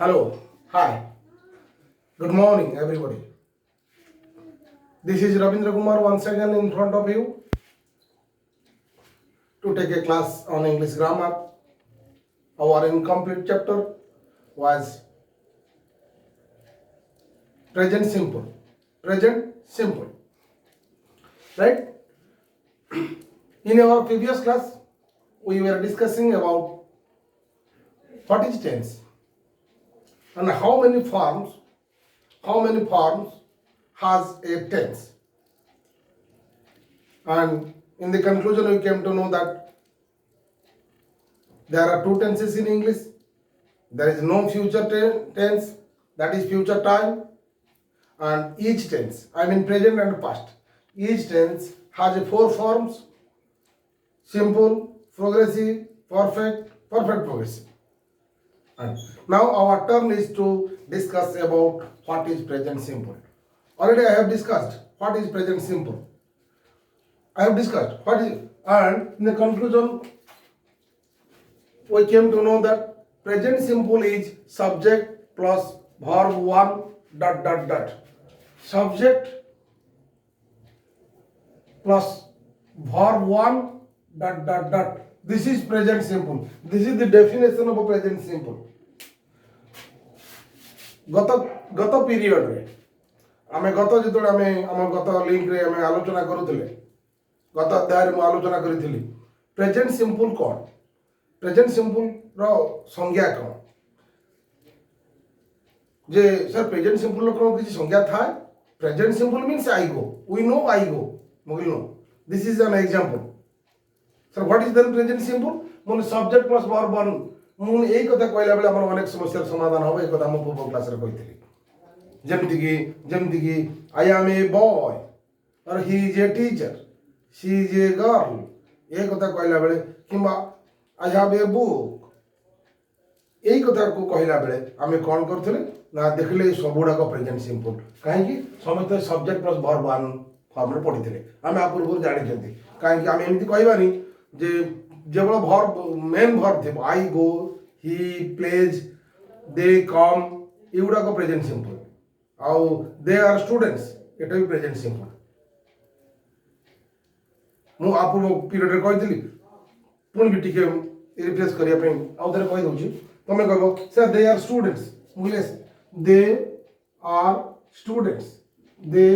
Hello, hi, good morning, everybody. This is Ravindra Kumar once again in front of you to take a class on English grammar. Our incomplete chapter was present simple. Present simple, right? In our previous class, we were discussing about what is tense and how many forms has a tense. And in the conclusion, we came to know that there are two tenses in English. There is no future tense, that is future time, and each tense, I mean present and past, each tense has a four forms: simple, progressive, perfect, perfect progressive. And now our turn is to discuss about what is present simple. Already I have discussed what is present simple. I have discussed what is, and in the conclusion, we came to know that present simple is subject plus verb one dot dot dot. Subject plus verb one dot dot dot. This is present simple. This is the definition of a present simple. गत period रे आमे गत जितने आमे आम गत link रे आमे आलोचना करूथिले गत अध्याय रे आलोचना करिथिली प्रेजेंट सिंपल कोन प्रेजेंट सिंपल रो संज्ञा कोन जे सर प्रेजेंट सिंपल रो कोन किछि संज्ञा था present simple means I go we know I go मोगिल no this is an example sir what is then present simple मोन सब्जेक्ट प्लस वर्ब वन मुन एई कथा कहला बेले हमर अनेक समस्या समाधान होबे कथा हम पूर्व क्लास रे कहिथिली जेमति की आई एम ए बॉय और he is a teacher she is a girl ए कथा कहला बेले किबा आई हैव ए बुक एई कथा को कहला बेले आमे कोन करथले ना देखले सबुडा को प्रेजेंट सिंपल काहे कि समस्त subject plus verb one form रे पढिथिले आमे आपूर्व जानि जंती काहे कि आमे एमति कहबानी जे जेबळ वर्ब मेन वर्ब थे आई गो ही प्लेज दे कम एगुड़ा को प्रेजेंट सिंपल आउ दे आर स्टूडेंट्स एटा भी प्रेजेंट सिंपल मु आपूर्व पीरियड रे कहितली पुन भी टिके रिप्लेस करिया पे आउ तरे कहि दउची तमे कहबो सर दे आर स्टूडेंट्स मुलेस they are students they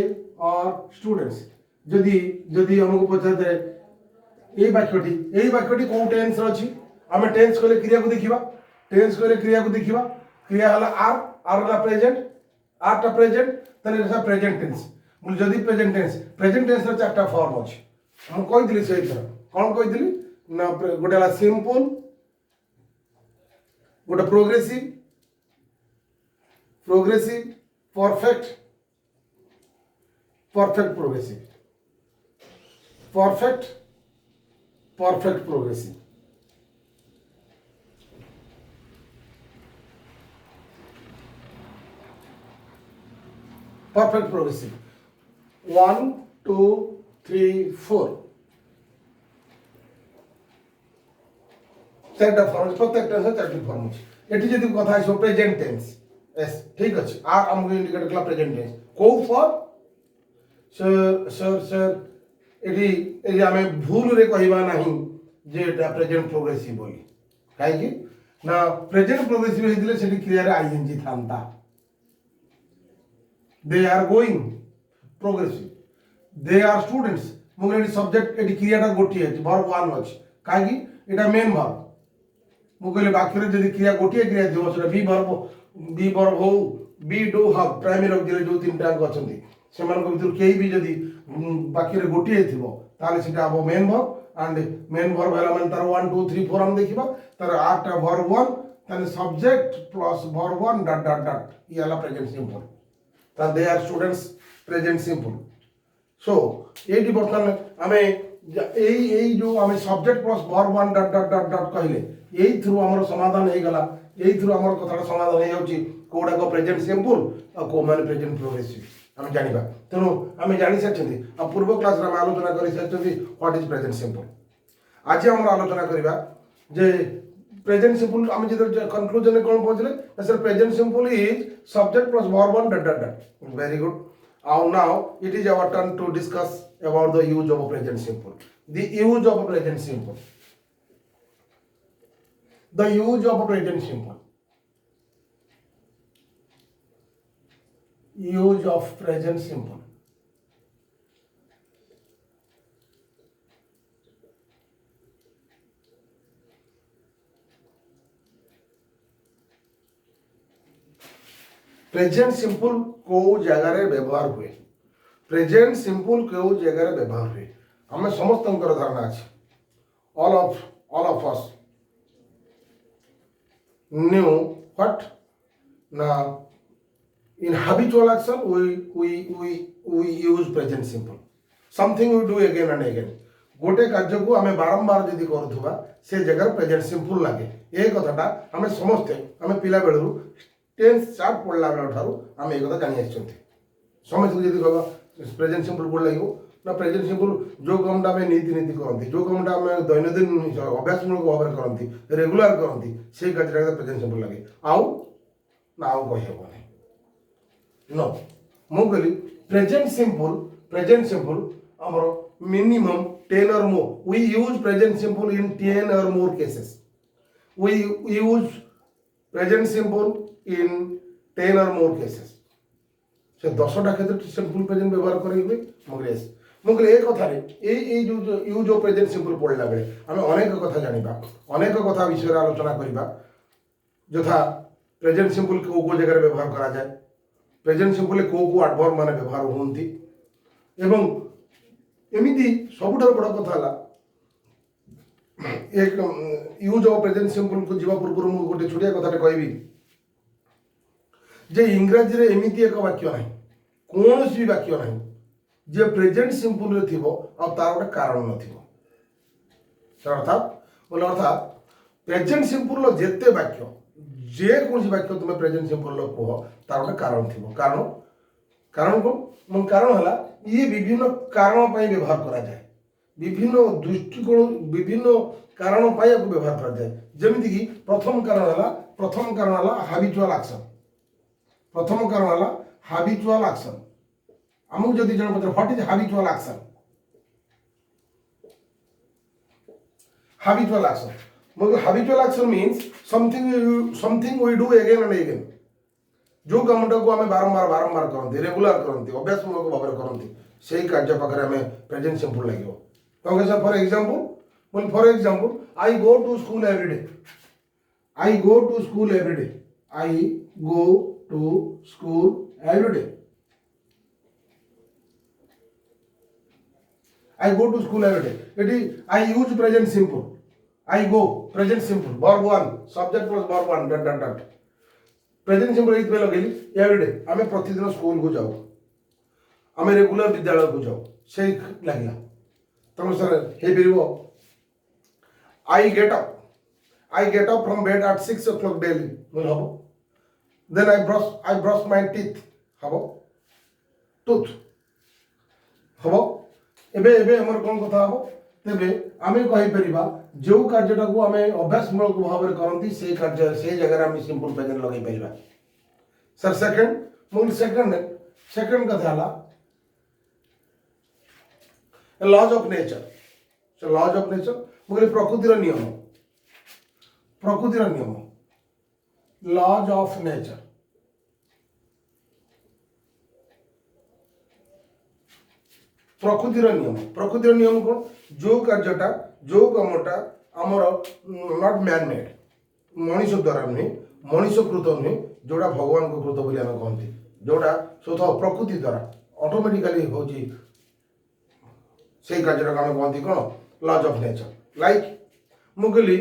are students जदी जदी हमको पछाते এই বাক্যটি কোন টেন্স আছে আমি টেন্স কইলে ক্রিয়াକୁ দেখিবা টেন্স কইলে ক্রিয়াକୁ দেখিবা ক্রিয়া হলা আর হলা প্রেজেন্ট আরটা প্রেজেন্ট তাহলে এটা প্রেজেন্ট টেন্স বলি যদি প্রেজেন্ট টেন্স র চারটা ফর্ম আছে আমি কই দিলি সেই থর কোন কই দিলি না গোটা হলা সিম্পল গোটা progressive perfect perfect progressive perfect progressive 1 2 3 4 चारटा फॉर्म प्रत्येक टेंस चारटी फॉर्म अछि एठी जदी कथा आइसो प्रेजेंट टेंस यस ठीक अछि आ हमको इंडिकेट कला प्रेजेंट टेंस को फॉर सर एठी एठी हमें भूल रे कहिबा नाही जे एटा प्रेजेंट प्रोग्रेसिव बोली काहे कि ना प्रेजेंट प्रोग्रेसिव हेदिले सेठी क्रिया रे आईएनजी थांता they are going progressive they are students मोर एठी सब्जेक्ट एठी क्रियाटा गोटी है वर्ब वन अछि काहे कि एटा मेन वर्ब मु कहले वाक्य रे जदी क्रिया गोटी क्रिया दियो सेटा बी वर्ब हो be do have primary object जो तीनटा अछंती सेमान को भितर केही भी जदी वाक्य रे गोटी थिबो ताले सेटा अब main verb and main verb हला मन तार 1 2 3 4 हम देखिबा तार आठटा वर्ब वन ताने subject plus verb one dot dot dot ये हला प्रेजेंट सिंपल ता they are students present simple so एटी बर्तन हमें एई जो हमें subject plus verb one dot dot dot dot कहले एई थ्रू हमर समाधान हे गला एई थ्रू हमर कथाटा समाधान हे होची कोडा को प्रेजेंट सिंपल आ को माने प्रेजेंट प्रोग्रेसिव हम जानिबा तेनु हम जानि सचथि आ पूर्व क्लास रे हम आलोचना करि सचथि व्हाट इज प्रेजेंट सिंपल आज हम आलोचना करिबा जे प्रेजेंट सिंपल आम जो कंक्लूजन कौन पहुंचले sir present simple is subject plus verb one dot dot dot very good now it is our turn to discuss about the use of present simple. The use of present simple. The use of present simple. Use of present simple. Present simple को जगार व्यवहार हुए present simple को जगार व्यवहार हुए आम समस्त धारणा अच्छे all of us knew what now in habitual action we use present simple something we do again and again गोटे कार्य को आम बारंबार जदि करुवा से जगह प्रेजेंट सिंपल लगे ये कथाटा आम समस्ते आम पिला बेलू टेन्स चार्ट पढ़ला बेल ठार आम ये कथा जानी समस्त जब कह प्रेजेंट सिंपल कौन लगे ना प्रेजेंट सिंपल जो कामटा आम नीति नीति करती जो कामटा आम दैनंदिन अभ्यासमूलक भाव में करती रेगुलार करती से कार्य प्रेजेंट सिंपल लगे आउ ना आउ कहीहबनी नो मु कहली प्रेजेंट सिंपल आमर minimum 10 or more we use present simple in 10 or more cases we use present simple in 10 or more cases से 10टा क्षेत्र सिंपल प्रेजेंट व्यवहार करेंगे मगरेस मुगले एक कथा रे ए जो यूज ऑफ प्रेजेंट सिंपल पढ़ला बेले आमे अनेक कथा जानिबा अनेक कथा विषय आलोचना करिबा यथा प्रेजेंट सिंपल को जगह व्यवहार करा जाए प्रेजेंट सिंपल को एडवर्ब माने व्यवहार होंती एवं एमिति सबुठार बड़ कथा एक यूज ऑफ प्रेजेंट सिंपल को जीवा पूर्व मु गोटे छोटिया कथाटे कहबी जे इंग्राजी रे एमिति एक वाक्य नाही कौन भी वाक्य नाही जे प्रेजेंट सिंपल रे थिबो आ तार गोटे कारण नथिबो अर्थात प्रेजेंट सिंपल लो जेते वाक्य जे कौन वाक्य तुम प्रेजेंट सिंपल लो कह तार गोटे कारण थिबो कारण को मन कारण हला ये विभिन्न कारण पाई व्यवहार करा जाए विभिन्न दृष्टिकोण विभिन्न कारण पाई व्यवहार करा जाए जेमिति कि प्रथम कारण हला हैबिचुअल एक्शन प्रथम कारण हला हैबिचुअल एक्शन आमको जदि जन पत्र व्हाट इज हैबिचुअल एक्शन मतलब habitual action means something we do again and again जो कामटा को आम बारंबार करते रेगुलार करते अभ्यासमूलक भाव में करते से कार्य पाखे आम प्रेजेंट सिंपल लगे कौन sir for example I go to school everyday I go to school everyday I go to school everyday I go to school everyday it I use present simple I go present simple verb one subject plus verb one dot dot dot present simple ये लगेली everyday आम प्रतिदिन school को जाऊ आम regular विद्यालय को जाऊ से लगे तुम सर हो I get up from bed at 6 o'clock daily बोल हम then I brush my teeth हम टूथ हम एबे एबे हमर कोन कथा हम तेबे आमे कहि परिबा जो कार्यटा को आमे अभ्यासमूलक भाव में करंती से कार्य से जगह आमे सिंपल प्रेजेंट लगे परिबा सर सेकंड कथा हला laws of nature so laws of nature मुगले प्रकृतिर नियम लॉज ऑफ नेचर प्रकृतिर नियम कौन जो कार्यटा जो कामटा आमर नॉट मैन मेड मनीष द्वारा नुहे मनीष कृत नुहे जोड़ा भगवान को कृत बोली आम कहते जोड़ा स्वतः प्रकृति द्वारा ऑटोमेटिकली हूँ से कार्य आम कहते कौन लॉज ऑफ नेचर लाइक मुगली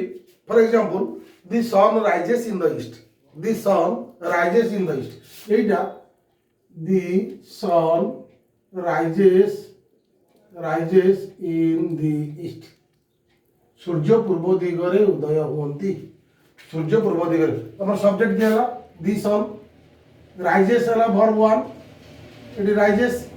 for example the sun rises in the east the sun rises in the east एटा the sun rises in the east सूर्य पूर्व दिगरे उदय होती सूर्य पूर्व दिगरे तुम सब्जेक्ट दिया दी सन राइजेस है वर्ब वन ये rises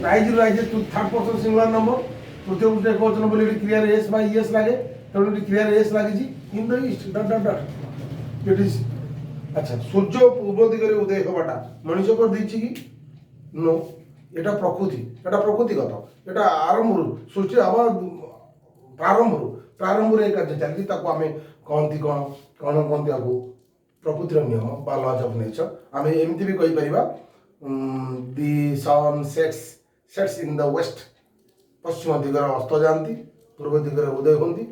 to third person singular number तृतीय पुरुष एकवचन बोले क्रिया एस बाय एस लगे तेणु क्रिया एस लगी इन the east dot dot dot it is अच्छा सूर्य पूर्व दिगरे उदय हवाटा मनुष्य कर देछि कि नो এটা প্রকৃতিগত এটা আরম্ভରୁ ସୃଷ୍ଟି ହେବା ପ୍ରାରମ୍ଭରୁ এই କାର୍ଯ୍ୟ ଚାଲିଛି ତାକୁ ଆମେ କହନ୍ତି କ'ଣ କହନ୍ତି ଆକୁ ପ୍ରକୃତିର ନିୟମ ବା ଲଜ୍ ଅଫ୍ ନେଚର ଆମେ ଏମିତି ବି କହିପାରିବା ଦି ସନ୍ ସେଟ୍ସ ଇନ୍ ଦ ୱେଷ୍ଟ ପଶ୍ଚିମ ଦିଗରେ ଅସ୍ତ ଯାଆନ୍ତି ପୂର୍ବ ଦିଗରେ ଉଦୟ ହୁଅନ୍ତି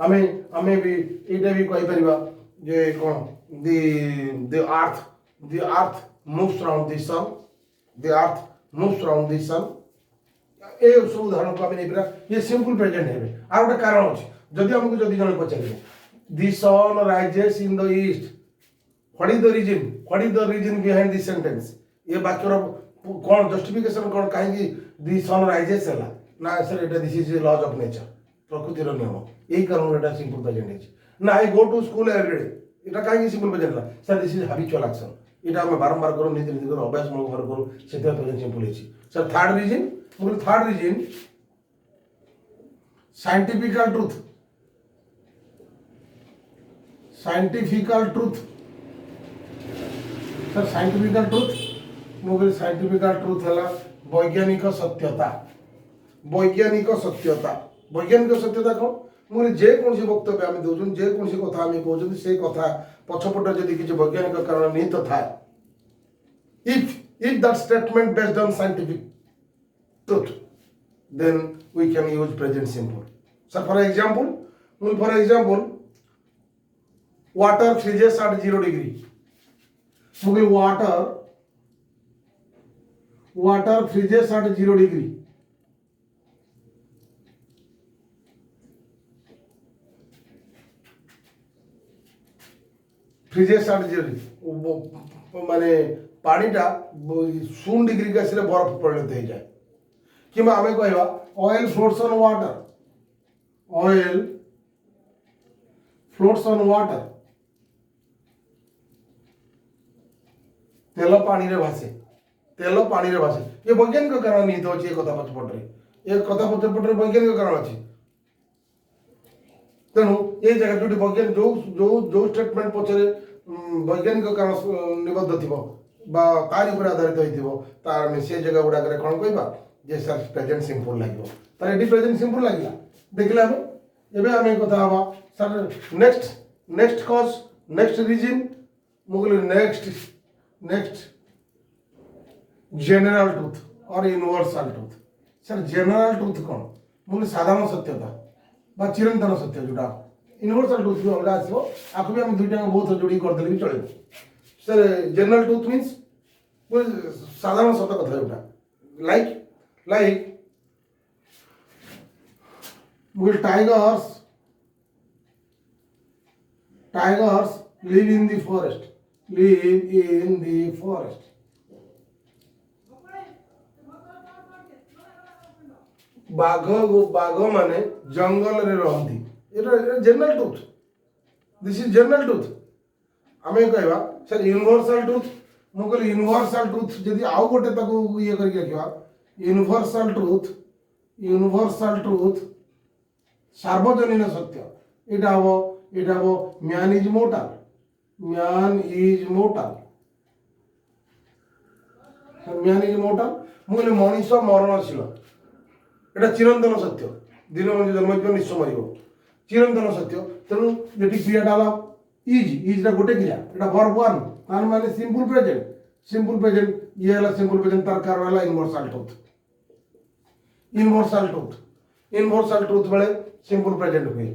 ଆମେ ଆମେ ବି ଏଇଟା ବି କହିପାରିବା ଯେ କ'ଣ ଦି earth moves around the sun the earth moves around the sun ए सब उदाहरण को नहीं पारा ये सिंपल प्रेजेंट है आ गोटे कारण अच्छे जदि आमको जदि जन पचारे the sun rises in the east what is the reason behind this sentence ये वाक्यर कौन जस्टिफिकेशन कौन कहीं दी सन राइजेस है ना सर एटा this is laws of nature प्रकृतिर नियम यही कारण एटा सिंपल प्रेजेंट है ना I go to school everyday एटा कहीं सिंपल प्रेजेंट ला sir this is habitual action এটা আমি বারবার করো নীতি নীতি করে অভ্যাস মূলক ভাবে করো সেটা প্রেজেন্ট সিম্পল হয়েছে sir third reason scientifical truth sir scientifical truth হলা বৈজ্ঞানিক সত্যতা কোন मुझे जेकोसी वक्तव्य आम दौन जेकोसी कथा आम कहते से कथा पछपट जदि किसी वैज्ञानिक कारण निहित था if that statement based on scientific truth then we can use present simple sir for example water freezes at 0 degree मुझे water freezes at 0 degree freezes at 0 माने पानीटा 0 डिग्री का सिर्फ बर्फ परिणत हो जाए कि आम कहवा ऑयल फ्लोट्स ऑन वाटर तेल पानी रे भासे ये वैज्ञानिक कारण नहीं तो ये कथा पछपटे वैज्ञानिक कारण अच्छी तेणु ये जगह जो वैज्ञानिक जो स्टेटमेंट पचरे वैज्ञानिक कारण निबद्ध थी तारी पर आधारित हो से जगह गुड़ाक कौन कहवा जे सर प्रेजेंट सिंपल लगे तार ये प्रेजेंट सिंपल लगे देखले आम एवं कथा हाँ सर नेक्स्ट कज नेक्स्ट रिजन मुझे नेक्स्ट जनरल ट्रुथ और universal truth sir general truth कौन मुझे साधारण सत्यता चिरंतन सत्य जोटा यूनिवर्सल ट्रुथ भी अलग आसो आपको भी आम दुईटा बहुत जोड़ी करदे भी चलो सर जनरल ट्रुथ मीन्स साधारण सत्य कथा जोटा like tigers live in the forest बाघ माने जंगल रे रहती general truth this is general truth आम कहवा सर यूनिवर्सल ट्रुथ मुझे यूनिवर्सल ट्रुथ जदि आउ गोटे ये करके रखा यूनिवर्सल ट्रुथ सार्वजनीन सत्य यहाँ हम मैन इज मोर्टल मुझे मनीष मरणशील এটা চিরন্তন সত্য দিন মধ্যে জন্ম নিশ্চয় মরিব চিরন্তন সত্য তেমন যেটি ক্রিয়াটা হল ইজটা গোটে ক্রিয়া এটা ভার্ব ওয়ান তার মানে সিম্পল প্রেজেন্ট ইয়ে হল সিম্পল প্রেজেন্ট তার কারণ হল यूनिवर्सल ट्रुथ बेले सिंपल प्रेजेंट हुए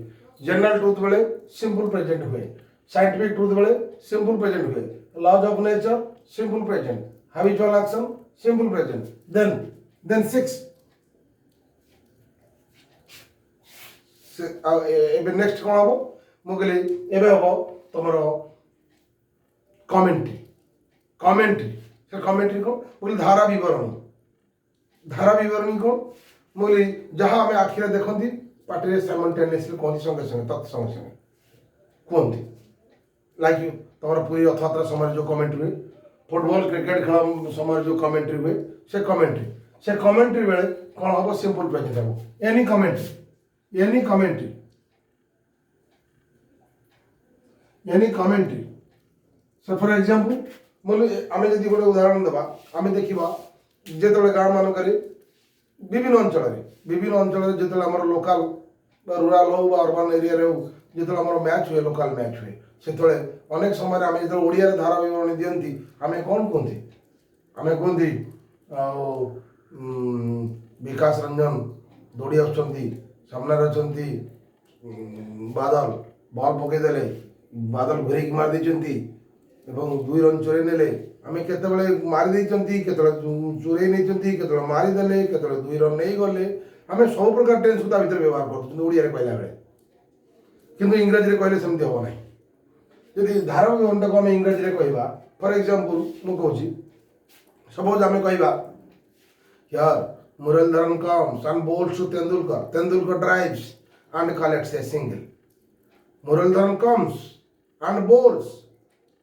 जनरल ट्रुथ बेले सिंपल प्रेजेंट हुए साइंटिफिक ट्रुथ बेले सिंपल प्रेजेंट हुए laws of nature simple present habitual action simple present then 6 next कौन हम मुझे एवं हम तुम कमेंट्री से कमेंट्री कौन बोले धारा विवरणी कौन मुझे जहाँ आम आखिरे देखती पार्टी साइमल्टेनियसली कहती संगे संगे तत्संगे संगे कहते लाइक तुम पूरी रथयात्रा समय जो कमेंट्री हुए फुटबॉल क्रिकेट खेल समय जो कमेंट्री हुए से कमेंट्री बेले कौन हम सिंपल प्रेजेंट हम any commentary any commentary sir for example बोले आम जदि गोटे उदाहरण देवा आम देखा जो गाँ मानक विभिन्न अंचल जो आम लोकाल रूराल हो अर्बान एरिया हो जो आम मैच हुए लोकाल मैच हुए से अनेक समय आम जो ओडिया धारा विवरणी दिखती आम कौन कहते आम कहते विकास रंजन दौड़ी आमने अच्छा बादल बल पकईदे बादल घूरी मार दुई रन चोरी ने आम केतबले मारी चोरी नहीं मारिदे के दुई रन नहीं गले आम सब प्रकार टेन्स को भर व्यवहार करोड़िया कहला बेले किंतु इंग्राजी कहले सेमती हम ना जदि धारा विवरणटा को आम इंग्राजी कहवा फॉर एग्जांपल मुझे सपोज आम कहवा यार Muralidharan comes and bowls to Tendulkar drives and collects a single. Muralidharan comes and bowls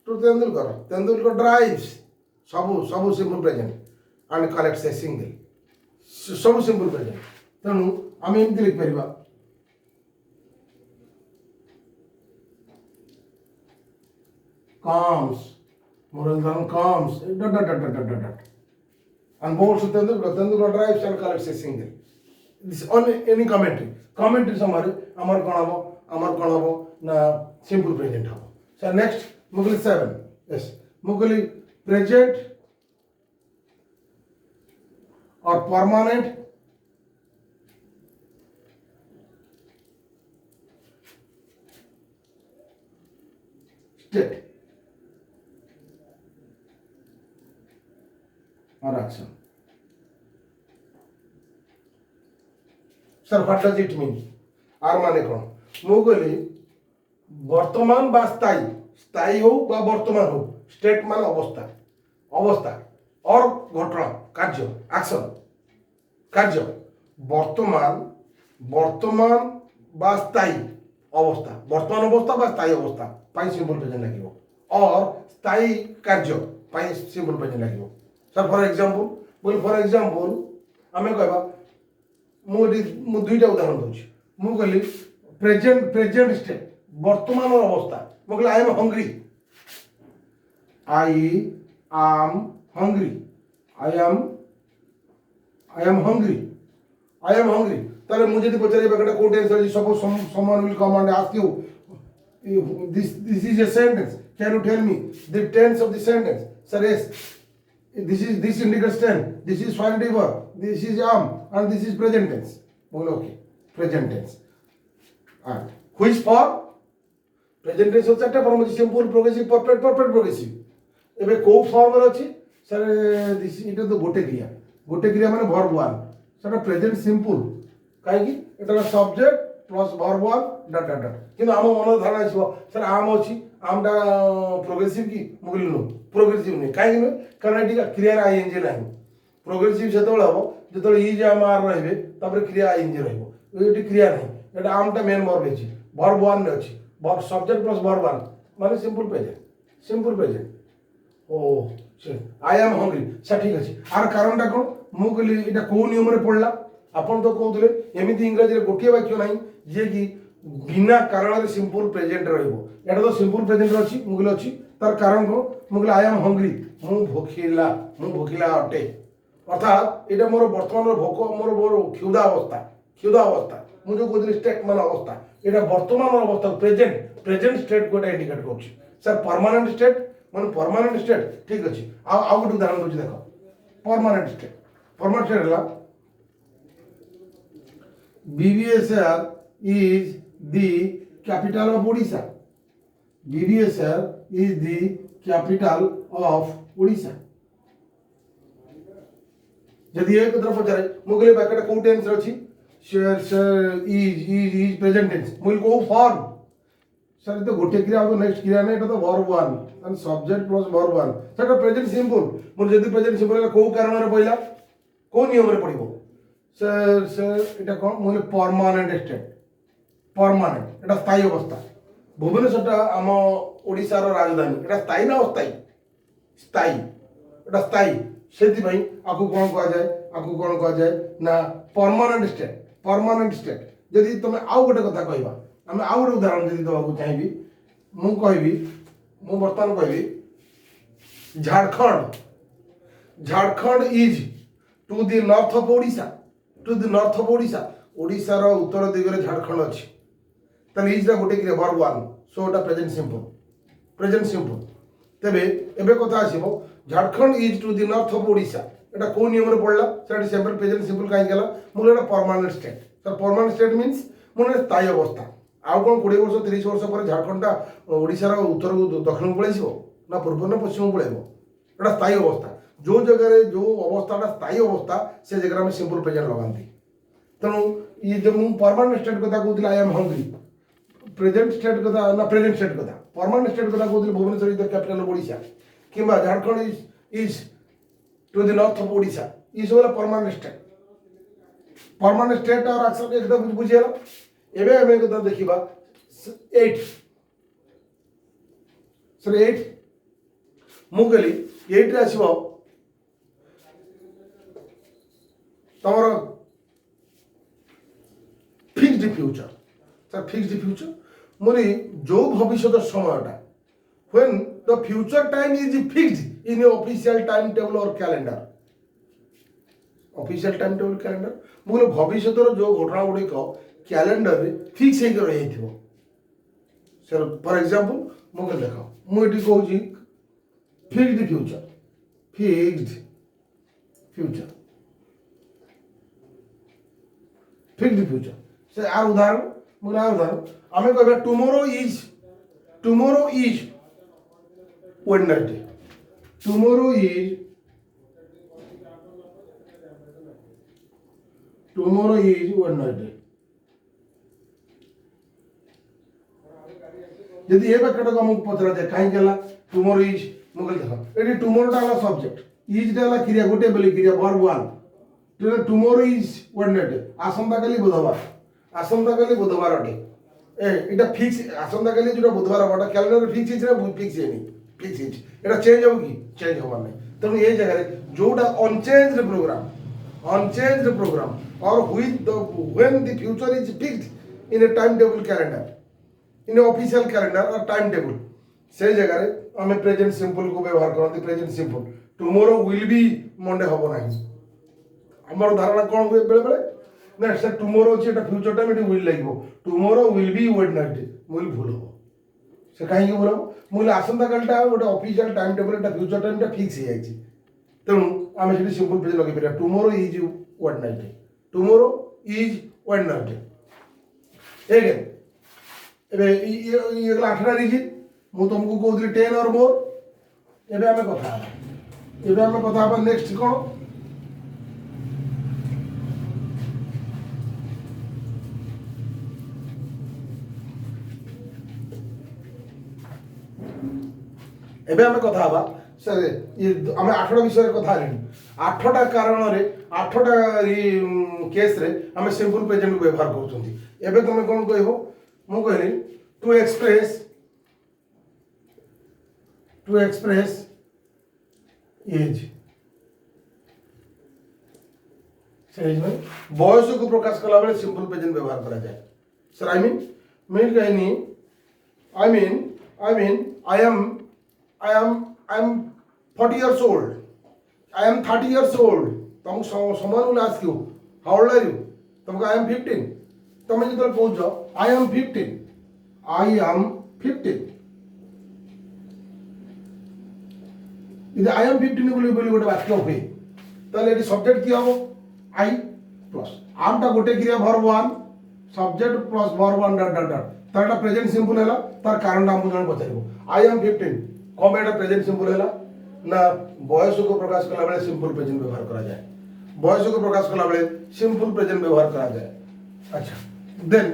to Tendulkar drives सब simple present and collects a single. सब simple present. तेणु आम एमती लिख पार comes Muralidharan comes and bowls to Tendulkar drives and collects a single. This on any commentary. Commentary हमारे अमर कौन हम ना simple present हम. So next मुगली 7. Yes. मुगली present or permanent state or action. Sir what does it mean आर माने कौन मुगली वर्तमान बा स्थायी हो बा वर्तमान हो स्टेट मान अवस्था और घटना कार्य एक्शन कार्य वर्तमान बा स्थायी अवस्था वर्तमान अवस्था बा स्थायी अवस्था पाई सिंपल प्रेजेंट लगिवो और स्थायी कार्य पाई सिंपल प्रेजेंट लगिवो सर फॉर एग्जांपल आम कहबा मु दुईटा उदाहरण दूसरी मु कहली प्रेजेंट स्टेट वर्तमान अवस्था मु कहली आई एम हंग्री ताले मुझे यदि पचारे बेटा को टेंस अछि suppose someone will come and ask you this is a sentence can you tell me the tense of the sentence sir yes this indicates tense, this is final verb, this is and this is present tense. Okay, present tense. And which form? Present tense होता है form simple, progressive, perfect progressive. एबे को form में अच्छी sir this इटा तो गोटे क्रिया माने verb one. Sir present simple. काहे कि इटा subject plus verb one dot dot dot. किंतु आम मन धारणा छिबो सर आम अछि आमटा प्रोग्रेसिव की मुगली नो प्रोग्रेसिव नहीं कहीं कारण ये क्रियार आईएनजी ना प्रोग्रेसिव से जो इज आम आर रे क्रिया आईएनजी रही क्रिया नहीं ये आमटा मेन वर्ब है वर्ब वन अच्छी verb subject plus verb one माने सिंपल प्रेजेंट ओ आई एम हंग्री सर ठीक अच्छे आर कारणटा कौन मुझे यहाँ कौ नियम पढ़ला आपन तो कहते एमती इंग्राजी गोटे वाक्य ना जी कि बिना कारण सिंपल प्रेजेंट रहा तो सिंपल प्रेजेंट अच्छी मुगल अच्छी तार कारण कौन मुगल आई एम हंग्री मु भोकिला अटे अर्थात ये मोर बर्तमान भोक मोर क्षुधा अवस्था मुझे कहते स्टेट मान अवस्था यहाँ बर्तमान अवस्था प्रेजेंट स्टेट को इंडिकेट कर सर परमानेंट स्टेट मान परमानेंट स्टेट ठीक अच्छे आउ गोटे उदाहरण दूसरी देख परमानेंट स्टेट है BVSR is the capital of Odisha. BVSR is the capital of Odisha. यदि एक तरफ पचारे मुगले पैकेट को टेंस रची सर इज प्रेजेंट टेंस मुगल को फॉर्म सर तो गोटे क्रिया तो नेक्स्ट क्रिया नहीं तो verb one and subject plus verb one sir present simple मुझे यदि प्रेजेंट सिंपल को कारण रे पइला को नियम रे पड़िबो सर इटा कौन मुझे परमानेंट स्टेट परमानेंट एटा स्थायी अवस्था भुवनेश्वरटा आम ओडिशार राजधानी एटा स्थायी ना अस्थायी स्थायी एटा स्थायी से आपको कौन कह जाए ना परमानेंट स्टेट जदि तुम आउ गोटे कथा कहवा आम आउ गोटे उदाहरण जदि देवाक चाहिए मु कहबी मु बर्तमान कहबी Jharkhand Jharkhand is to the north of Odisha to the north of Odisha Odisha रो उत्तर दिगरे झारखंड अछि तने इज रा गोटे क्रिया वर्ब वन सो एटा प्रेजेंट सिंपल तेबे एबे कथा आसीबो Jharkhand is to the north of Odisha एटा को नियम रे पड़ला सेटा सिंपल प्रेजेंट सिंपल काई गेला मुले एटा permanent state sir permanent state means मुने स्थायी अवस्था आउ कोन 20 वर्ष 30 वर्ष पर झारखंड टा ओडिशा रो उत्तर दक्षिण पळेसिबो ना पूर्व ना पश्चिम पळेबो एटा स्थायी अवस्था जो जगह रे जो अवस्थाटा स्थायी अवस्था से जगह में सिंपल प्रेजेंट लगाती तेणु ये जो मुझे परमानेंट स्टेट कथा कहूँ I am hungry present state कथा ना प्रेजेंट स्टेट कथा परमानेंट स्टेट कथा कहूँ Bhubaneswar is the capital of Odisha कि Jharkhand is to the north of Odisha is वाला परमानेंट स्टेट और एक्शन एकदम बुझेगा एबे हमें कथा देखिबा 8 सर 8 मु कहली 8 रे आसीबो तमर fixed future sir fixed future मोरी जो भविष्य समयटा when the future time is fixed in a official time table और calendar official time table calendar मोर भविष्य जो घटना गुड़िक कैलेंडर रे फिक्स हो रही थी सर फॉर एग्जांपल मुझे देख मुझे कहूँ फिक्स्ड फ्यूचर फिक्स्ड फ्यूचर से आर उदाहरण मुझे आर उदाहरण आम कह tomorrow is Wednesday tomorrow is Wednesday यदि ये बाक्यटा को हमको पचरा जाए कहीं गेला टुमोरो इज मुझे देख ये टुमोरोटा वाला सब्जेक्ट इज टा वाला क्रिया गोटे बेले क्रिया verb one tomorrow is Wednesday आसंता काली बुधवार अटे एटा फिक्स आसंता काली जो बुधवार बटा कैलेंडर फिक्स इज ना फिक्स है नहीं फिक्स इज एटा चेंज हो कि चेंज होवा नहीं तेणु ये जगह रे जोटा अनचेंज्ड प्रोग्राम और when the future is fixed in A time table calendar in a official calendar और टाइम टेबल से जगह रे हमें प्रेजेंट सिंपल को व्यवहार करते present simple tomorrow will be Monday हबो नहीं हमर धारणा कौन हुए बेले बेले ना सर टुमोरो अछि एटा फ्यूचर टाइम एटी विल लागो tomorrow will be Wednesday will भूल हो से काहे के बोलो मुले आसंता कालटा गोटे ऑफिशियल टाइम टेबल एटा फ्यूचर टाइम टा फिक्स हे जायछि तेणु आमे सेठी सिंपल पेज लगे पेरा टुमोरो इज वेडनेसडे एगे एबे ये 8टा डिजिट मु तुमको कहउली 10 और मोर एबे आमे कथा नेक्स्ट कोन एबे हमें कथा हवा सर ये हमें 8टा विषय रे कथा हनी 8टा कारण रे 8टा केस रे हमें सिंपल प्रेजेंट को व्यवहार करछंती एबे तुम कोन कहबो मु कहली टू एक्सप्रेस एज से में बॉयस को प्रकाश कला बेले सिंपल प्रेजेंट व्यवहार करा जाए सर आई मीन कहनी I am 40 years old. I am 30 years old. Someone will ask you, how old are you? तुमको I am 15. तुम जो पूछ जाओ I am 15. I am 15 बोली गोटे वाक्य हुए ताले एटी सब्जेक्ट किया हो I प्लस आमटा गोटे क्रिया verb one subject plus verb one dot dot dot तारटा प्रेजेंट सिंपल हैला तार कारण हमको जण पचारिबो I am 15 come Etah present simple हैला ना बॉयस को प्रकाश कला बेले सिंपल प्रेजेंट व्यवहार करा जाए बॉयस को प्रकाश कला बेले सिंपल प्रेजेंट व्यवहार करा जाए अच्छा देन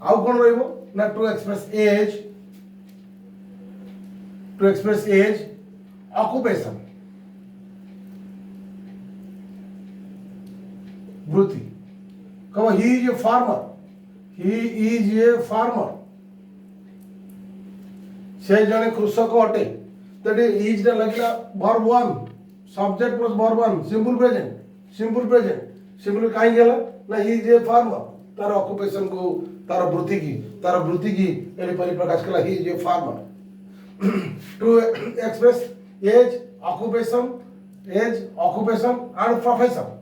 आउ कोन रहइबो ना टू एक्सप्रेस एज ऑक्युपेशन वृत्ति कहो ही इज ए फार्मर से जने कृषक अटे तटे इज दा लगला verb one subject plus verb one simple present simple काई गेला ना ही इज ए फार्मर तार ऑक्युपेशन को तार वृत्ति की एने परिप्रकाश कला ही जे farmer to express as occupation and profession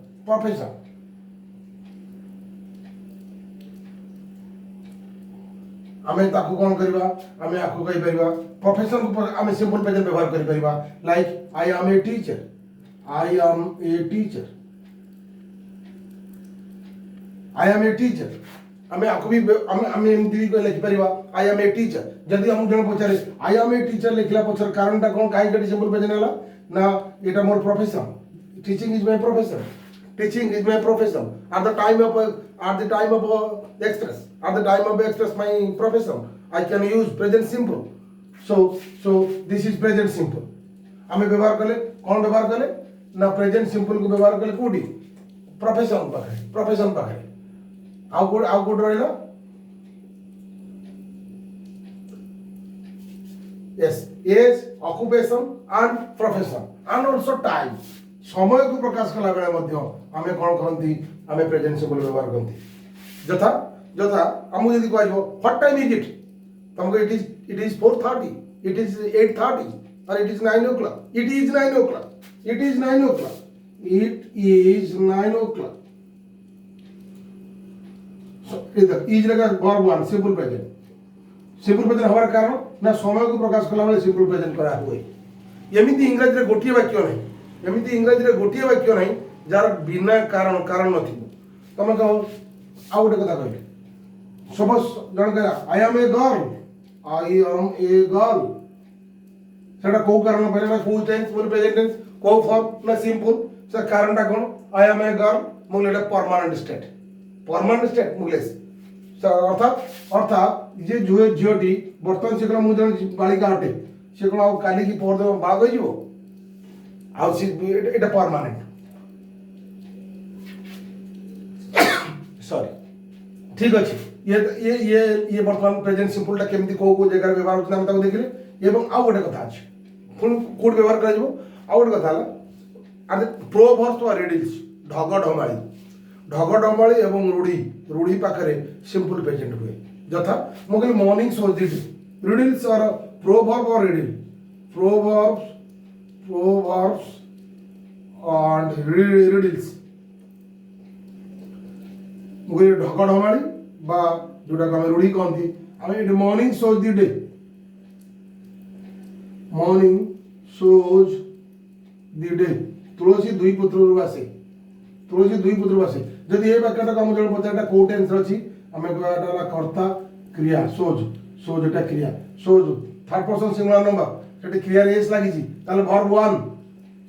आमे ताकू कौन करबा आमे आकू कहि परबा प्रोफेशन को आमे सिंपल प्रेजेंट व्यवहार करि परबा like I am a teacher आमे आकू भी आमे एमती भी लिखि परबा आई एम ए टीचर जदि हम जण पचारे आई एम ए टीचर लिखला पछर कारणटा कोन काहे कटी सिंपल प्रेजेंट हला ना एटा मोर profession teaching is my profession at the time of express my profession I can use present simple so this is present simple आमे व्यवहार कले कौन व्यवहार कले ना प्रेजेंट सिंपल को व्यवहार कले कोडी प्रोफेशन पाखे आउ कोड रहला yes age occupation and profession and also time समय को प्रकाश कला बेले मध्य आमे कोन करंती आमे प्रेजेंट सिंपल व्यवहार करंती यथा यथा हमु यदि कहबो व्हाट टाइम इज इट तुमको इट इज 4:30 इट इज 8:30 और it is 9 o'clock it is 9 o'clock so इधर इज लगा वर्ब वन सिंपल प्रेजेंट हमार कारण ना समय को प्रकाश कला बेले सिंपल प्रेजेंट करा हुए एमिति इंग्लिश रे गोटिए वाक्य नहीं एमती इंग्राजी गोटे वाक्य ना जार बिना कारण न तुम कह आउ गोटे कथा कह सपोज जन कह आई एम ए गर्ल सेटा को कारण पहले ना फुल टेंस बोल प्रेजेंट टेंस को फॉर्म ना सिंपल से कारणटा कोन आई एम ए गर्ल मुगले परमानेंट स्टेट मुगले अर्थात जे झीटी बर्तमान से मु जन बालिका अटे से कोन काली की पर बाग हो এটা परमानेंट सॉरी ठीक अच्छे ये वर्तमान प्रेजेंट सिंपलटा केमती को जगह व्यवहार होता है हम देखिले एवं आउ गोटे कथा अच्छे पुणी कौट व्यवहार कर आउ गोटे कथा है प्रोवर्ब्स और रिडल्स ढग ढमाली एवं रूढ़ी पाखे सिंपल प्रेजेंट हुए यथा मुझे मॉर्निंग शो दी रिडल्स और प्रोवर्ब और प्रोवर्ब्स and riddles मुझे ढक ढमाड़ी बा जोटा को रूढ़ी कहती आम मॉर्निंग शोज दी डे तुलसी दुई पुत्र आसे जदि ये वाक्यटा को जन पचार कौ टेंस अच्छी आम कहला कर्ता क्रिया सोजटा क्रिया सोज थर्ड पर्सन सिंगुलर नंबर सेठी क्रिया एस लगी verb one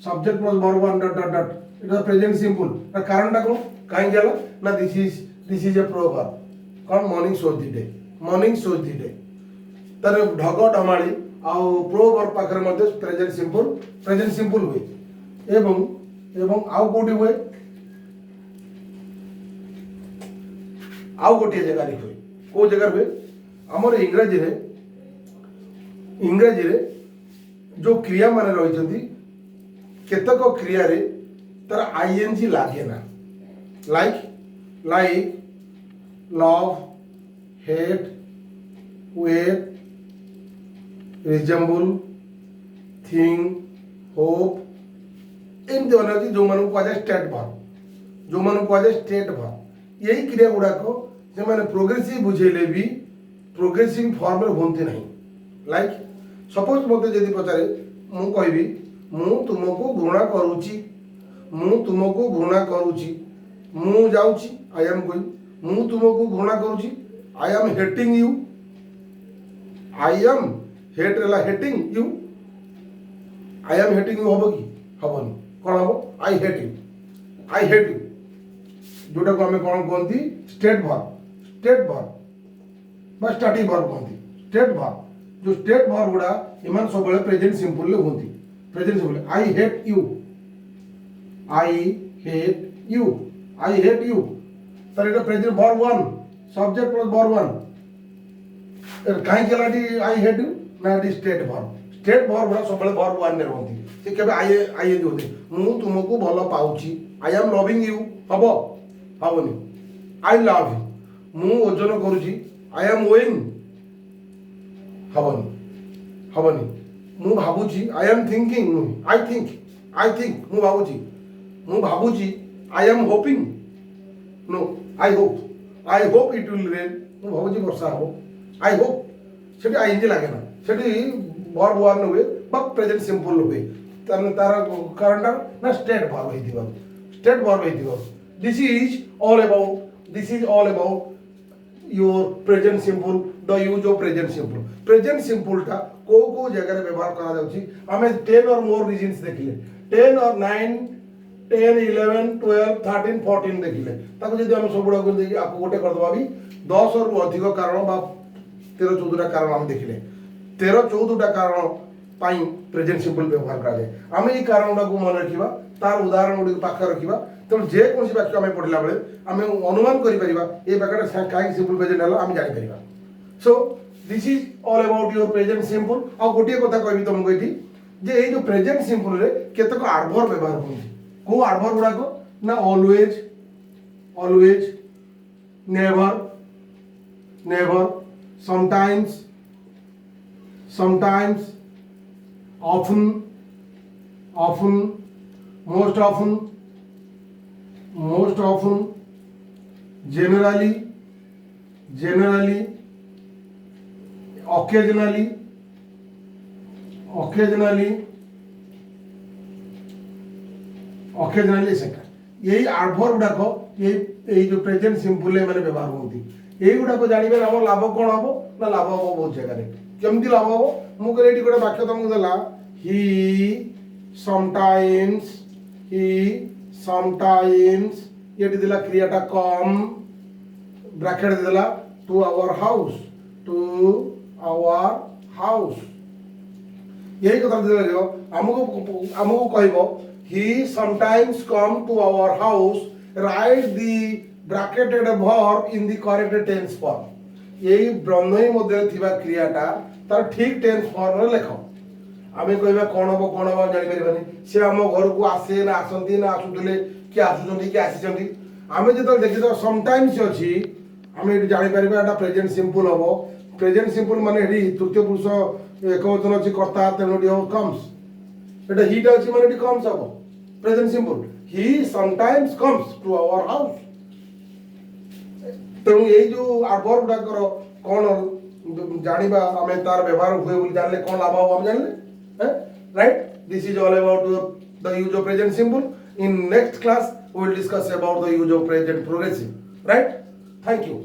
subject plus verb one dot dot dot it present simple कारणटा कोन काहे गेला ना दिस इज ए प्रोवर्ब कौन मॉर्निंग शोज दी डे तर ढग ढमाली आउ प्रोवर्ब पाखरे मध्ये प्रेजेंट सिंपल हुए एवं आउ कोठी हुए आउ गोटे जगह हुए को जगह हुए हमर इंग्रजी रे जो क्रिया माने रही केतक क्रिया रे तर आईएनजी लागे ना like love hate wait resemble thing hope एमती अनेक जो मान कह स्टेट वर्ब यही क्रिया गुड़ाक से प्रोग्रेसिव बुझेले भी प्रोग्रेसिव फॉर्म रे होती नहीं लाइक सपोज मत जदि पचारे मु कहबी मु तुमको घृणा करुची मु जाउची आई एम गोइंग मु तुमको घृणा करुची I am hating you I am hating you हम कि हबनी कौन हम आई हेट यू जोटा को आम कौन कहती स्टेट वर्ब बा स्टार्टिंग वर्ब कहती स्टेट वर्ब जो स्टेट वर्ब गुड़ा इन सब प्रेजेंट सिंपल होती present simple I hate you तर ये present verb one subject plus verb one कहीं चलाटी आई हेट यू ना स्टेट वर्ब गुड़ा सब वर्ब वन रहती से केबे आई होती मु तुमको भल पाउची आई एम लविंग यू हबो हबनी आई लव यू ମୁଁ ଓଜନ କରୁଛି, ଆଇ ଆମ୍ ୱେଇଂ, ହବନି ହବନି। ମୁଁ ଭାବୁଛି, I am thinking, I think ମୁଁ ଭାବୁଛି, I am hoping, no I hope it will rain, ମୁଁ ଭାବୁଛି ବର୍ଷା ହବ, ଆଇ ହୋପ୍, ସେଠି ଆଇଏନଜି ଲାଗେ ନା, ସେଠି ଭର୍ବ ୱାନ୍ ହୁଏ ବା ପ୍ରେଜେଣ୍ଟ ସିମ୍ପଲ ହୁଏ। ତାର କାରଣଟା ନା ଷ୍ଟେଟ୍ ଭର୍ବ ହେଇଥିବ। This is all about your present simple, the use of present सिंपलटा को जगह व्यवहार करा जाउची। आमे 10 और मोर रीजन्स देखिले, 10 और 9 10 11 12 13 14 देखिले, ताको जदि हम सबुडा को देखि आपको गोटे कर दबा भी 10 और अधिक कारण बा 13 14टा कारण हम देखिले, 13 14टा कारण पाई प्रेजेंट सिंपल व्यवहार करा जाए। आमे ई कारणटा को मन रखिबा, तार उदाहरण गुडी पाख रखिबा, तेणु जे कौन वाक्य आम पढ़ला बेले आम अनुमान करें ये वाक्यटा कहीं सिंपल प्रेजेंट है आम जापर। So this is all about your present simple. आ गोटे कथा कहबी तुमको ये जे ये जो प्रेजेंट सिंपल रे केतक आडभर व्यवहार होती, को आडभर गुड़ाक ना always, never, sometimes, often, most often, generally, occasionally, etc. यही आडभर गुड़ाक ये जो प्रेजेंट सिंपल मैंने व्यवहार होती, यही गुड़ाक जानवे आम लाभ कौन हम ना लाभ हम बहुत जगह केमती लाभ हम मुझे गोटे वाक्य तुमको देला, ही समटाइम्स ये दिला क्रियाटा कम ब्रैकेट देला टू आवर हाउस यही कथा दिला हमको कहबो he sometimes come to our house, write the bracketed verb in the correct tense form. यही ब्रह्मई मध्य थिबा क्रियाटा तार ठीक टेंस फॉर्म रे लेखो। आमे कहबा कोन हम जानि परिबानी, से हम घर को आसे ना आसंती ना आसुतले कि आसुचंती कि आसीचंती, आमे जतो देखि तो समटाइम्स अछि आमे एटी जानि परिबा एटा प्रेजेंट सिंपल हबो। प्रेजेंट सिंपल माने एटी तृतीय पुरुष एकवचन अछि कर्ता तेनो डी कम्स, एटा ही टा अछि माने एटी कम्स हबो present simple. He sometimes comes to our house. तेणु ये जो आडभर गुडाकर कौन जानिबा आमे तार व्यवहार हुए बोली जानले कौन लाभ हो हम जानले, right? This is all about the use of present simple. In next class we will discuss about the use of present progressive, right? Thank you.